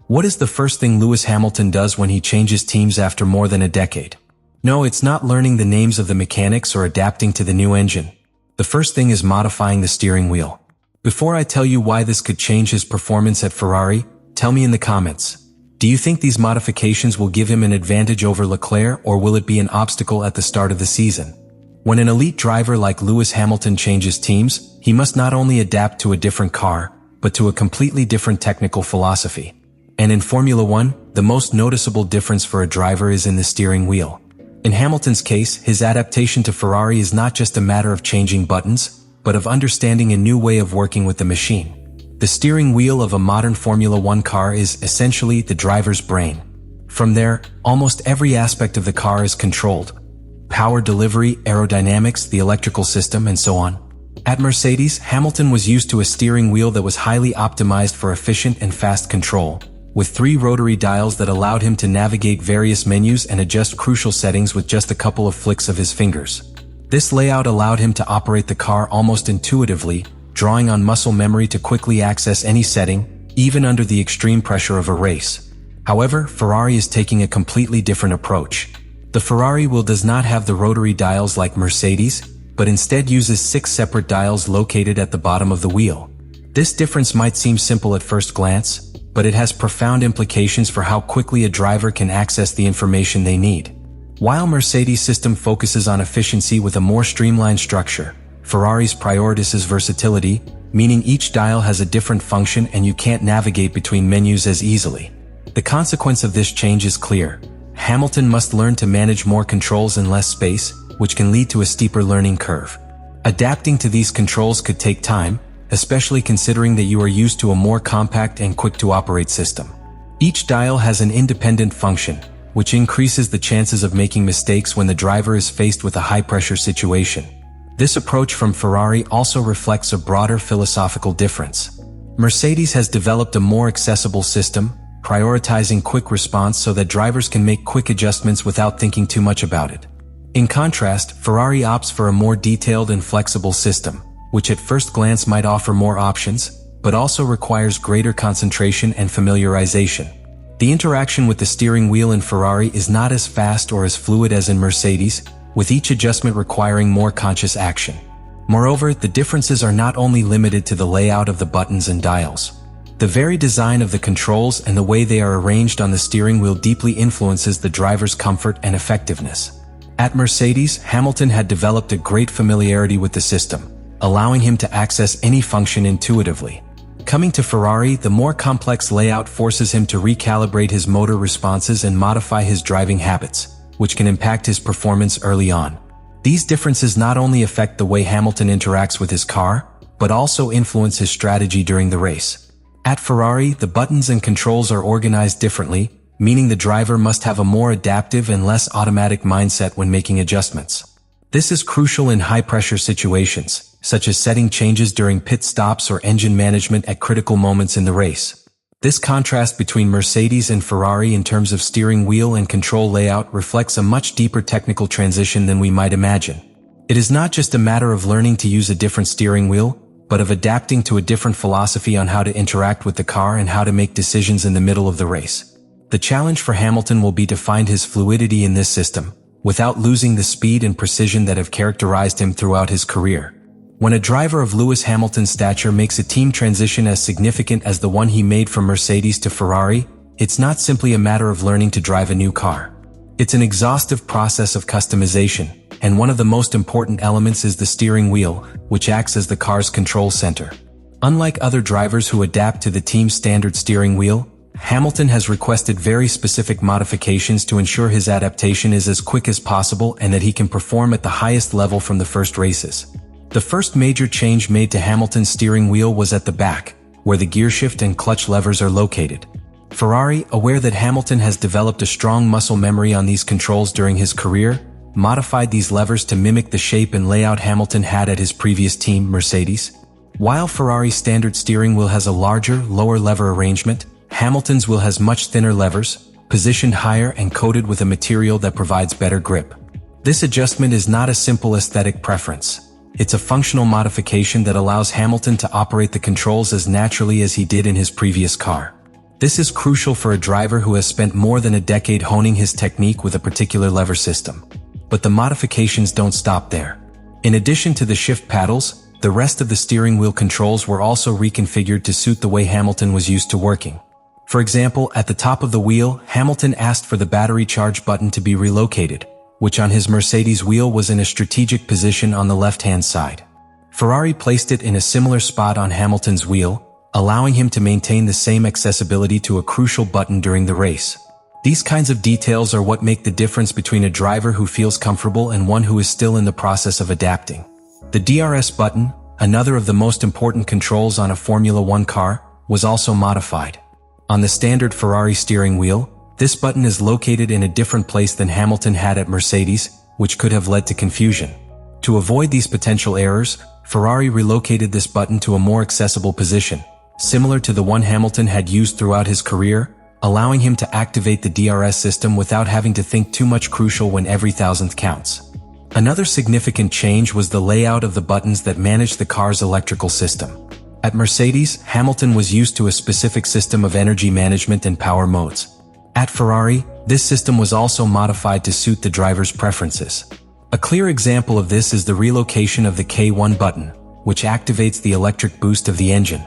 What is the first thing Lewis Hamilton does when he changes teams after more than a decade? No, it's not learning the names of the mechanics or adapting to the new engine. The first thing is modifying the steering wheel. Before I tell you why this could change his performance at Ferrari, tell me in the comments. Do you think these modifications will give him an advantage over Leclerc, or will it be an obstacle at the start of the season? When an elite driver like Lewis Hamilton changes teams, he must not only adapt to a different car, but to a completely different technical philosophy. And in Formula One, the most noticeable difference for a driver is in the steering wheel. In Hamilton's case, his adaptation to Ferrari is not just a matter of changing buttons, but of understanding a new way of working with the machine. The steering wheel of a modern Formula One car is essentially the driver's brain. From there, almost every aspect of the car is controlled. Power delivery, aerodynamics, the electrical system, and so on. At Mercedes, Hamilton was used to a steering wheel that was highly optimized for efficient and fast control, with 3 rotary dials that allowed him to navigate various menus and adjust crucial settings with just a couple of flicks of his fingers. This layout allowed him to operate the car almost intuitively, drawing on muscle memory to quickly access any setting, even under the extreme pressure of a race. However, Ferrari is taking a completely different approach. The Ferrari wheel does not have the rotary dials like Mercedes, but instead uses 6 separate dials located at the bottom of the wheel. This difference might seem simple at first glance, but it has profound implications for how quickly a driver can access the information they need. While Mercedes' system focuses on efficiency with a more streamlined structure, Ferrari's prioritizes versatility, meaning each dial has a different function and you can't navigate between menus as easily. The consequence of this change is clear. Hamilton must learn to manage more controls in less space, which can lead to a steeper learning curve. Adapting to these controls could take time, especially considering that you are used to a more compact and quick-to-operate system. Each dial has an independent function, which increases the chances of making mistakes when the driver is faced with a high-pressure situation. This approach from Ferrari also reflects a broader philosophical difference. Mercedes has developed a more accessible system, prioritizing quick response so that drivers can make quick adjustments without thinking too much about it. In contrast, Ferrari opts for a more detailed and flexible system, which at first glance might offer more options, but also requires greater concentration and familiarization. The interaction with the steering wheel in Ferrari is not as fast or as fluid as in Mercedes, with each adjustment requiring more conscious action. Moreover, the differences are not only limited to the layout of the buttons and dials. The very design of the controls and the way they are arranged on the steering wheel deeply influences the driver's comfort and effectiveness. At Mercedes, Hamilton had developed a great familiarity with the system, allowing him to access any function intuitively. Coming to Ferrari, the more complex layout forces him to recalibrate his motor responses and modify his driving habits, which can impact his performance early on. These differences not only affect the way Hamilton interacts with his car, but also influence his strategy during the race. At Ferrari, the buttons and controls are organized differently, meaning the driver must have a more adaptive and less automatic mindset when making adjustments. This is crucial in high-pressure situations, such as setting changes during pit stops or engine management at critical moments in the race. This contrast between Mercedes and Ferrari in terms of steering wheel and control layout reflects a much deeper technical transition than we might imagine. It is not just a matter of learning to use a different steering wheel, but of adapting to a different philosophy on how to interact with the car and how to make decisions in the middle of the race. The challenge for Hamilton will be to find his fluidity in this system, without losing the speed and precision that have characterized him throughout his career. When a driver of Lewis Hamilton's stature makes a team transition as significant as the one he made from Mercedes to Ferrari, it's not simply a matter of learning to drive a new car. It's an exhaustive process of customization, and one of the most important elements is the steering wheel, which acts as the car's control center. Unlike other drivers who adapt to the team's standard steering wheel, Hamilton has requested very specific modifications to ensure his adaptation is as quick as possible and that he can perform at the highest level from the first races. The first major change made to Hamilton's steering wheel was at the back, where the gearshift and clutch levers are located. Ferrari, aware that Hamilton has developed a strong muscle memory on these controls during his career, modified these levers to mimic the shape and layout Hamilton had at his previous team, Mercedes. While Ferrari's standard steering wheel has a larger, lower lever arrangement, Hamilton's wheel has much thinner levers, positioned higher and coated with a material that provides better grip. This adjustment is not a simple aesthetic preference. It's a functional modification that allows Hamilton to operate the controls as naturally as he did in his previous car. This is crucial for a driver who has spent more than a decade honing his technique with a particular lever system. But the modifications don't stop there. In addition to the shift paddles, the rest of the steering wheel controls were also reconfigured to suit the way Hamilton was used to working. For example, at the top of the wheel, Hamilton asked for the battery charge button to be relocated, which on his Mercedes wheel was in a strategic position on the left-hand side. Ferrari placed it in a similar spot on Hamilton's wheel, allowing him to maintain the same accessibility to a crucial button during the race. These kinds of details are what make the difference between a driver who feels comfortable and one who is still in the process of adapting. The DRS button, another of the most important controls on a Formula One car, was also modified. On the standard Ferrari steering wheel, this button is located in a different place than Hamilton had at Mercedes, which could have led to confusion. To avoid these potential errors, Ferrari relocated this button to a more accessible position, similar to the one Hamilton had used throughout his career, allowing him to activate the DRS system without having to think too much, crucial when every thousandth counts. Another significant change was the layout of the buttons that managed the car's electrical system. At Mercedes, Hamilton was used to a specific system of energy management and power modes. At Ferrari, this system was also modified to suit the driver's preferences. A clear example of this is the relocation of the K1 button, which activates the electric boost of the engine.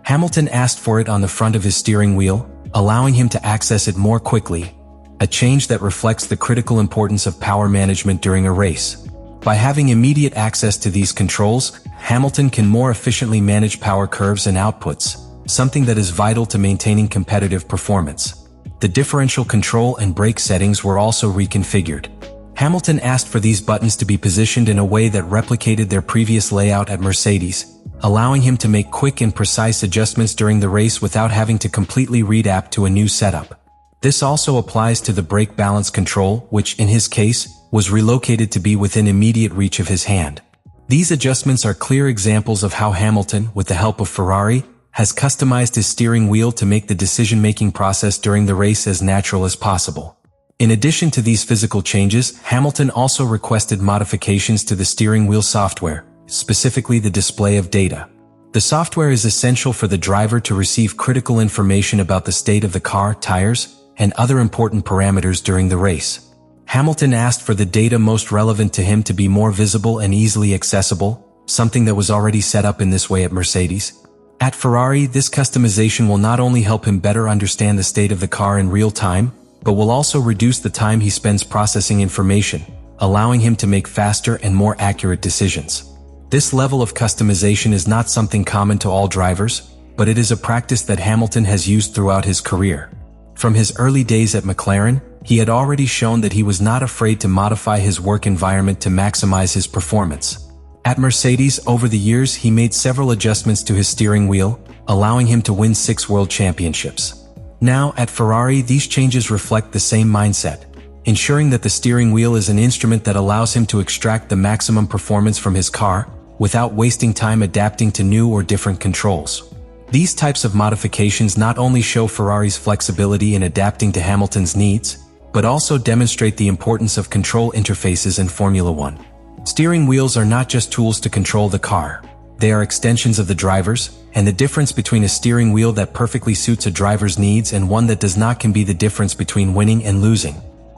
Hamilton asked for it on the front of his steering wheel, allowing him to access it more quickly, a change that reflects the critical importance of power management during a race. By having immediate access to these controls, Hamilton can more efficiently manage power curves and outputs, something that is vital to maintaining competitive performance. The differential control and brake settings were also reconfigured. Hamilton asked for these buttons to be positioned in a way that replicated their previous layout at Mercedes, allowing him to make quick and precise adjustments during the race without having to completely readapt to a new setup. This also applies to the brake balance control, which, in his case, was relocated to be within immediate reach of his hand. These adjustments are clear examples of how Hamilton, with the help of Ferrari, has customized his steering wheel to make the decision-making process during the race as natural as possible. In addition to these physical changes, Hamilton also requested modifications to the steering wheel software, specifically the display of data. The software is essential for the driver to receive critical information about the state of the car, tires, and other important parameters during the race. Hamilton asked for the data most relevant to him to be more visible and easily accessible, something that was already set up in this way at Mercedes. At Ferrari, this customization will not only help him better understand the state of the car in real time, but will also reduce the time he spends processing information, allowing him to make faster and more accurate decisions. This level of customization is not something common to all drivers, but it is a practice that Hamilton has used throughout his career. From his early days at McLaren, he had already shown that he was not afraid to modify his work environment to maximize his performance. At Mercedes, over the years, he made several adjustments to his steering wheel, allowing him to win 6 world championships. Now, at Ferrari, these changes reflect the same mindset, ensuring that the steering wheel is an instrument that allows him to extract the maximum performance from his car, without wasting time adapting to new or different controls. These types of modifications not only show Ferrari's flexibility in adapting to Hamilton's needs, but also demonstrate the importance of control interfaces in Formula One. Steering wheels are not just tools to control the car. They are extensions of the driver's, and the difference between a steering wheel that perfectly suits a driver's needs and one that does not can be the difference between winning and losing.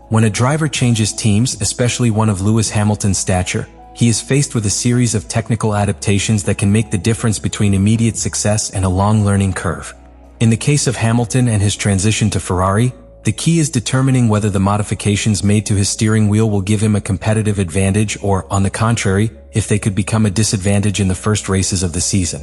When a driver changes teams, especially one of Lewis Hamilton's stature, he is faced with a series of technical adaptations that can make the difference between immediate success and a long learning curve. In the case of Hamilton and his transition to Ferrari, the key is determining whether the modifications made to his steering wheel will give him a competitive advantage or, on the contrary, if they could become a disadvantage in the first races of the season.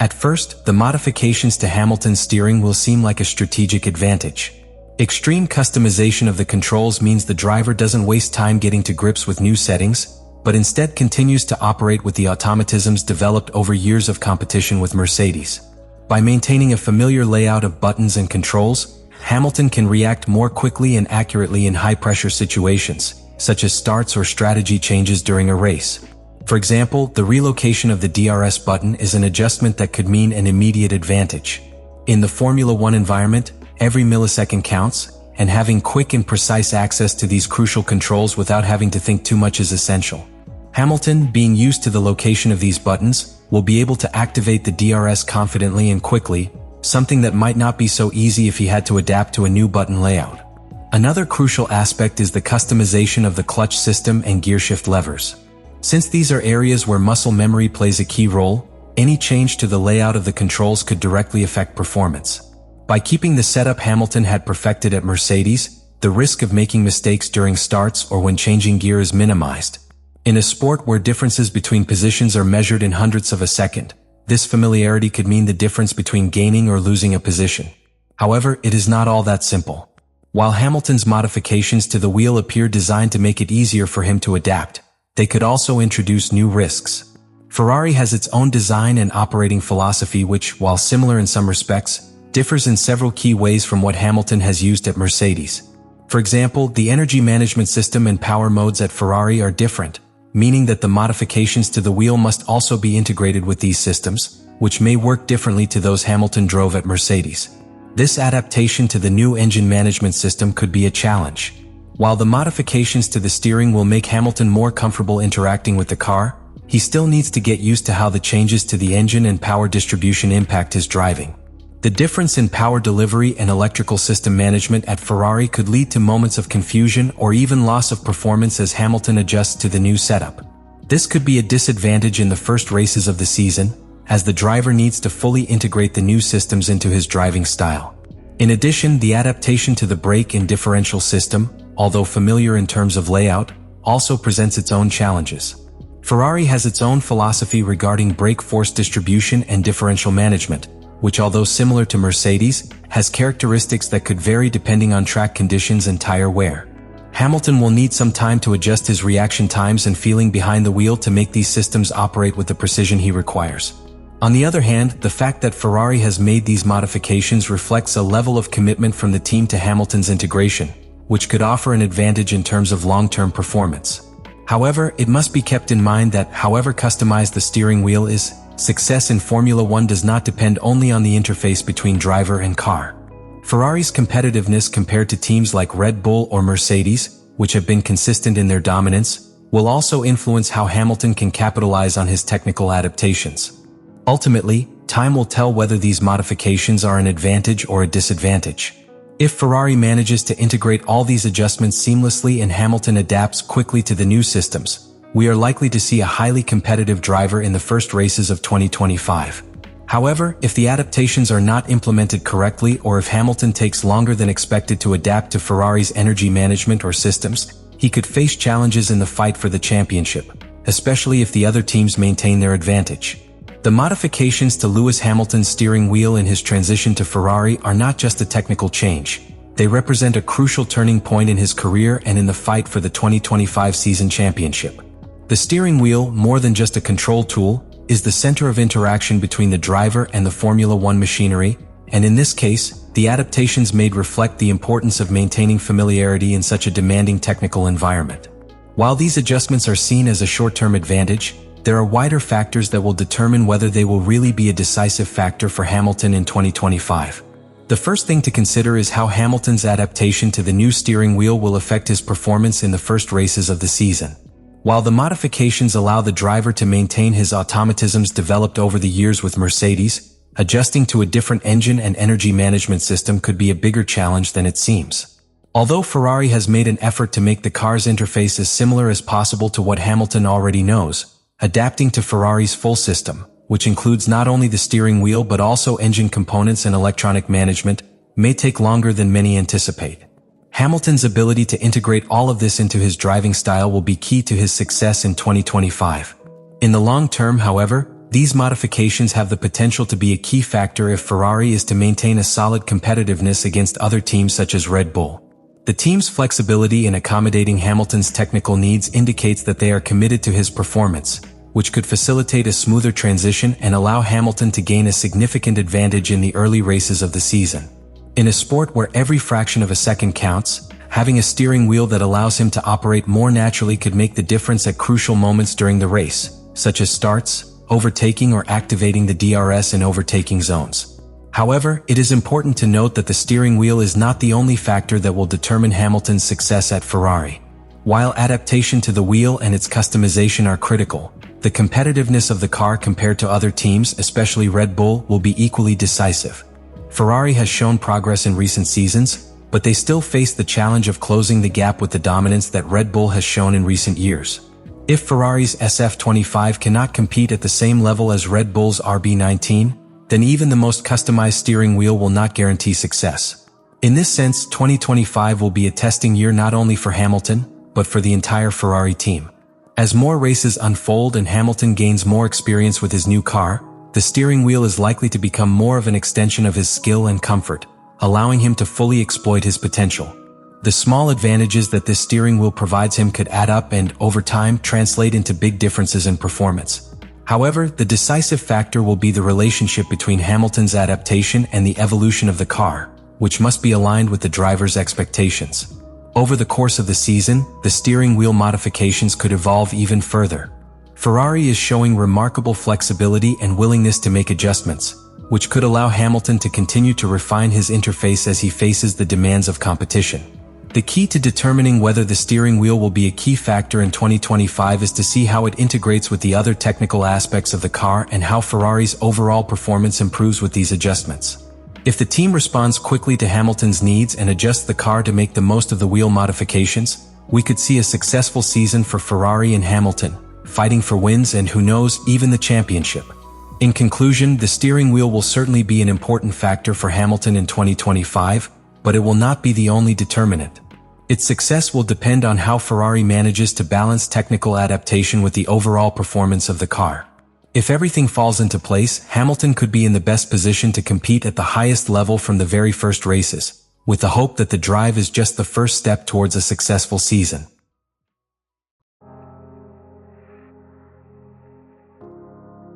At first, the modifications to Hamilton's steering will seem like a strategic advantage. Extreme customization of the controls means the driver doesn't waste time getting to grips with new settings, but instead continues to operate with the automatisms developed over years of competition with Mercedes. By maintaining a familiar layout of buttons and controls, Hamilton can react more quickly and accurately in high-pressure situations, such as starts or strategy changes during a race. For example, the relocation of the DRS button is an adjustment that could mean an immediate advantage. In the Formula One environment, every millisecond counts, and having quick and precise access to these crucial controls without having to think too much is essential. Hamilton, being used to the location of these buttons, will be able to activate the DRS confidently and quickly, something that might not be so easy if he had to adapt to a new button layout. Another crucial aspect is the customization of the clutch system and gearshift levers. Since these are areas where muscle memory plays a key role, any change to the layout of the controls could directly affect performance. By keeping the setup Hamilton had perfected at Mercedes, the risk of making mistakes during starts or when changing gear is minimized. In a sport where differences between positions are measured in hundredths of a second, this familiarity could mean the difference between gaining or losing a position. However, it is not all that simple. While Hamilton's modifications to the wheel appear designed to make it easier for him to adapt, they could also introduce new risks. Ferrari has its own design and operating philosophy which, while similar in some respects, differs in several key ways from what Hamilton has used at Mercedes. For example, the energy management system and power modes at Ferrari are different, meaning that the modifications to the wheel must also be integrated with these systems, which may work differently to those Hamilton drove at Mercedes. This adaptation to the new engine management system could be a challenge. While the modifications to the steering will make Hamilton more comfortable interacting with the car, he still needs to get used to how the changes to the engine and power distribution impact his driving. The difference in power delivery and electrical system management at Ferrari could lead to moments of confusion or even loss of performance as Hamilton adjusts to the new setup. This could be a disadvantage in the first races of the season, as the driver needs to fully integrate the new systems into his driving style. In addition, the adaptation to the brake and differential system, although familiar in terms of layout, also presents its own challenges. Ferrari has its own philosophy regarding brake force distribution and differential management, which, although similar to Mercedes, has characteristics that could vary depending on track conditions and tire wear. Hamilton will need some time to adjust his reaction times and feeling behind the wheel to make these systems operate with the precision he requires. On the other hand, the fact that Ferrari has made these modifications reflects a level of commitment from the team to Hamilton's integration, which could offer an advantage in terms of long-term performance. However, it must be kept in mind that, however customized the steering wheel is, success in Formula One does not depend only on the interface between driver and car. Ferrari's competitiveness compared to teams like Red Bull or Mercedes, which have been consistent in their dominance, will also influence how Hamilton can capitalize on his technical adaptations. Ultimately, time will tell whether these modifications are an advantage or a disadvantage. If Ferrari manages to integrate all these adjustments seamlessly and Hamilton adapts quickly to the new systems, we are likely to see a highly competitive driver in the first races of 2025. However, if the adaptations are not implemented correctly or if Hamilton takes longer than expected to adapt to Ferrari's energy management or systems, he could face challenges in the fight for the championship, especially if the other teams maintain their advantage. The modifications to Lewis Hamilton's steering wheel in his transition to Ferrari are not just a technical change. They represent a crucial turning point in his career and in the fight for the 2025 season championship. The steering wheel, more than just a control tool, is the center of interaction between the driver and the Formula One machinery, and in this case, the adaptations made reflect the importance of maintaining familiarity in such a demanding technical environment. While these adjustments are seen as a short-term advantage, there are wider factors that will determine whether they will really be a decisive factor for Hamilton in 2025. The first thing to consider is how Hamilton's adaptation to the new steering wheel will affect his performance in the first races of the season. While the modifications allow the driver to maintain his automatisms developed over the years with Mercedes, adjusting to a different engine and energy management system could be a bigger challenge than it seems. Although Ferrari has made an effort to make the car's interface as similar as possible to what Hamilton already knows, adapting to Ferrari's full system, which includes not only the steering wheel but also engine components and electronic management, may take longer than many anticipate. Hamilton's ability to integrate all of this into his driving style will be key to his success in 2025. In the long term, however, these modifications have the potential to be a key factor if Ferrari is to maintain a solid competitiveness against other teams such as Red Bull. The team's flexibility in accommodating Hamilton's technical needs indicates that they are committed to his performance, which could facilitate a smoother transition and allow Hamilton to gain a significant advantage in the early races of the season. In a sport where every fraction of a second counts, having a steering wheel that allows him to operate more naturally could make the difference at crucial moments during the race, such as starts, overtaking or activating the DRS in overtaking zones. However, it is important to note that the steering wheel is not the only factor that will determine Hamilton's success at Ferrari. While adaptation to the wheel and its customization are critical, the competitiveness of the car compared to other teams, especially Red Bull, will be equally decisive. Ferrari has shown progress in recent seasons, but they still face the challenge of closing the gap with the dominance that Red Bull has shown in recent years. If Ferrari's SF25 cannot compete at the same level as Red Bull's RB19, then even the most customized steering wheel will not guarantee success. In this sense, 2025 will be a testing year not only for Hamilton, but for the entire Ferrari team. As more races unfold and Hamilton gains more experience with his new car, the steering wheel is likely to become more of an extension of his skill and comfort, allowing him to fully exploit his potential. The small advantages that this steering wheel provides him could add up and, over time, translate into big differences in performance. However, the decisive factor will be the relationship between Hamilton's adaptation and the evolution of the car, which must be aligned with the driver's expectations. Over the course of the season, the steering wheel modifications could evolve even further. Ferrari is showing remarkable flexibility and willingness to make adjustments, which could allow Hamilton to continue to refine his interface as he faces the demands of competition. The key to determining whether the steering wheel will be a key factor in 2025 is to see how it integrates with the other technical aspects of the car and how Ferrari's overall performance improves with these adjustments. If the team responds quickly to Hamilton's needs and adjusts the car to make the most of the wheel modifications, we could see a successful season for Ferrari and Hamilton, fighting for wins and, who knows, even the championship. In conclusion, the steering wheel will certainly be an important factor for Hamilton in 2025, but it will not be the only determinant. Its success will depend on how Ferrari manages to balance technical adaptation with the overall performance of the car. If everything falls into place, Hamilton could be in the best position to compete at the highest level from the very first races, with the hope that the drive is just the first step towards a successful season.